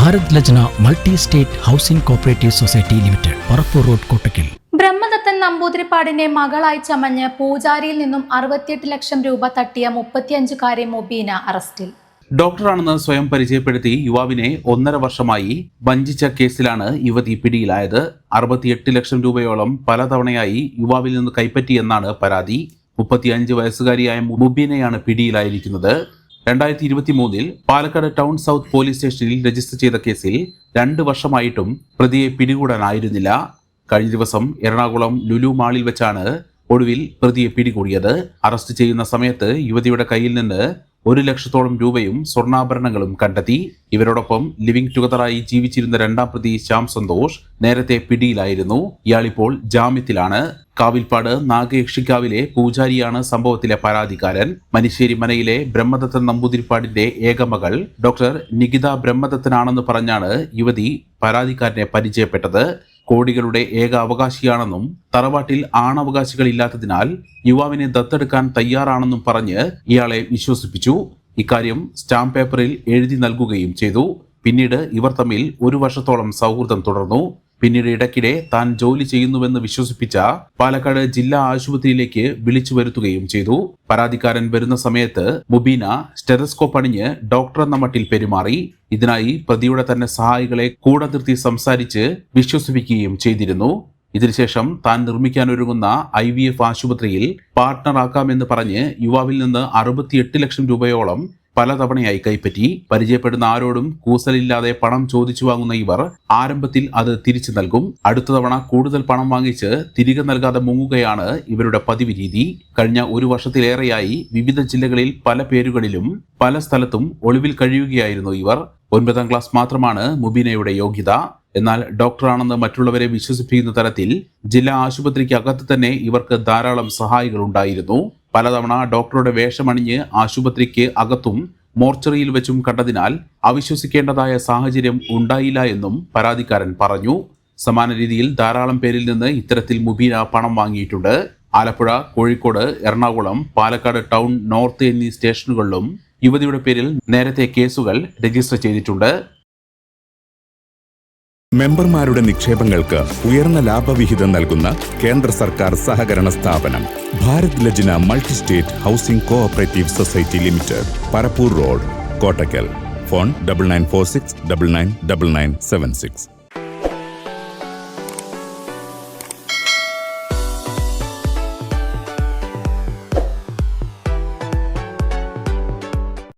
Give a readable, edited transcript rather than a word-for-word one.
Bharat Lajna multi state housing cooperative society limited, Parappur road, Kottakkal. Brahmadathan നമ്പൂതിരിപ്പാടിന്റെ മകളായി ചമഞ്ഞ് പൂജാരിയിൽ നിന്നും 68 ലക്ഷം രൂപ തട്ടിയ 35-കാരി മുബീന അറസ്റ്റിൽ. ഡോക്ടറാണെന്ന് സ്വയം പരിചയപ്പെടുത്തി യുവാവിനെ 1.5 വർഷമായി വഞ്ചിച്ച കേസിലാണ് യുവതി പിടിയിലായത്. 68 ലക്ഷം രൂപയോളം പലതവണയായി യുവാവിൽ നിന്ന് കൈപ്പറ്റിയെന്നാണ് പരാതി. 35 വയസ്സുകാരിയായ മുബീനയാണ് പിടിയിലായിരിക്കുന്നത്. 2023 പാലക്കാട് ടൗൺ സൗത്ത് പോലീസ് സ്റ്റേഷനിൽ രജിസ്റ്റർ ചെയ്ത കേസിൽ 2 വർഷമായിട്ടും പ്രതിയെ പിടികൂടാനായിരുന്നില്ല. കഴിഞ്ഞ ദിവസം എറണാകുളം ലുലു മാളിൽ വെച്ചാണ് ഒടുവിൽ പ്രതിയെ പിടികൂടിയത്. അറസ്റ്റ് ചെയ്യുന്ന സമയത്ത് യുവതിയുടെ കയ്യിൽ നിന്ന് 1 ലക്ഷത്തോളം രൂപയും സ്വർണ്ണാഭരണങ്ങളും കണ്ടെത്തി. ഇവരോടൊപ്പം ലിവിംഗ് ടുഗദറായി ജീവിച്ചിരുന്ന 2ാം പ്രതി ശ്യാം സന്തോഷ് നേരത്തെ പിടിയിലായിരുന്നു. ഇയാളിപ്പോൾ ജാമ്യത്തിലാണ്. കാവിൽപ്പാട് നാഗയക്ഷിക്കാവിലെ പൂജാരിയാണ് സംഭവത്തിലെ പരാതിക്കാരൻ. മനിശ്ശേരി മനയിലെ ബ്രഹ്മദത്തൻ നമ്പൂതിരിപ്പാടിന്റെ ഏകമകൾ ഡോക്ടർ നികിത ബ്രഹ്മദത്തനാണെന്ന് പറഞ്ഞാണ് യുവതി പരാതിക്കാരനെ പരിചയപ്പെട്ടത്. കോടികളുടെ ഏക അവകാശിയാണെന്നും തറവാട്ടിൽ ആണവകാശികളില്ലാത്തതിനാൽ യുവാവിനെ ദത്തെടുക്കാൻ തയ്യാറാണെന്നും പറഞ്ഞ് ഇയാളെ വിശ്വസിപ്പിച്ചു. ഇക്കാര്യം സ്റ്റാമ്പ് പേപ്പറിൽ എഴുതി നൽകുകയും ചെയ്തു. പിന്നീട് ഇവർ തമ്മിൽ 1 വർഷത്തോളം സൗഹൃദം തുടർന്നു. പിന്നീട് ഇടയ്ക്കിടെ താൻ ജോലി ചെയ്യുന്നുവെന്ന് വിശ്വസിപ്പിച്ച പാലക്കാട് ജില്ലാ ആശുപത്രിയിലേക്ക് വിളിച്ചു വരുത്തുകയും ചെയ്തു. പരാതിക്കാരൻ വരുന്ന സമയത്ത് മുബീന സ്റ്റെതസ്കോപ്പ് അണിഞ്ഞ് ഡോക്ടർ എന്ന മട്ടിൽ പെരുമാറി. ഇതിനായി പ്രതിയുടെ തന്നെ സഹായികളെ കൂടെ നിർത്തി സംസാരിച്ച് വിശ്വസിപ്പിക്കുകയും ചെയ്തിരുന്നു. ഇതിനുശേഷം താൻ നിർമ്മിക്കാനൊരുങ്ങുന്ന IVF ആശുപത്രിയിൽ പാർട്ട്ണറാക്കാമെന്ന് പറഞ്ഞ് യുവാവിൽ നിന്ന് 68 ലക്ഷം രൂപയോളം പലതവണയായി കൈപ്പറ്റി. പരിചയപ്പെടുന്ന ആരോടും കൂസലില്ലാതെ പണം ചോദിച്ചു വാങ്ങുന്ന ഇവർ ആരംഭത്തിൽ അത് തിരിച്ചു നൽകും. അടുത്ത തവണ കൂടുതൽ പണം വാങ്ങിച്ച് തിരികെ നൽകാതെ മുങ്ങുകയാണ് ഇവരുടെ പതിവ് രീതി. കഴിഞ്ഞ 1 വർഷത്തിലേറെയായി വിവിധ ജില്ലകളിൽ പല പേരുകളിലും പല സ്ഥലത്തും ഒളിവിൽ കഴിയുകയായിരുന്നു ഇവർ. 9ാം ക്ലാസ് മാത്രമാണ് മുബീനയുടെ യോഗ്യത. എന്നാൽ ഡോക്ടറാണെന്ന് മറ്റുള്ളവരെ വിശ്വസിപ്പിക്കുന്ന തരത്തിൽ ജില്ലാ ആശുപത്രിക്ക് അകത്ത് തന്നെ ഇവർക്ക് ധാരാളം സഹായികൾ ഉണ്ടായിരുന്നു. പലതവണ ഡോക്ടറുടെ വേഷമണിഞ്ഞ് ആശുപത്രിക്ക് അകത്തും മോർച്ചറിയിൽ വെച്ചും കണ്ടതിനാൽ അവിശ്വസിക്കേണ്ടതായ സാഹചര്യം ഉണ്ടായില്ല എന്നും പരാതിക്കാരൻ പറഞ്ഞു. സമാന രീതിയിൽ ധാരാളം പേരിൽ നിന്ന് ഇത്തരത്തിൽ മുബീന പണം വാങ്ങിയിട്ടുണ്ട്. ആലപ്പുഴ, കോഴിക്കോട്, എറണാകുളം, പാലക്കാട് ടൗൺ, നോർത്ത് എന്നീ സ്റ്റേഷനുകളിലും യുവതിയുടെ പേരിൽ നേരത്തെ കേസുകൾ രജിസ്റ്റർ ചെയ്തിട്ടുണ്ട്. മെമ്പർമാരുടെ നിക്ഷേപങ്ങൾക്ക് ഉയർന്ന ലാഭവിഹിതം നൽകുന്ന കേന്ദ്ര സർക്കാർ സഹകരണ സ്ഥാപനം Bharat Lajna multi state housing cooperative society limited, Parappur road, Kottakkal. Phone 9946999976.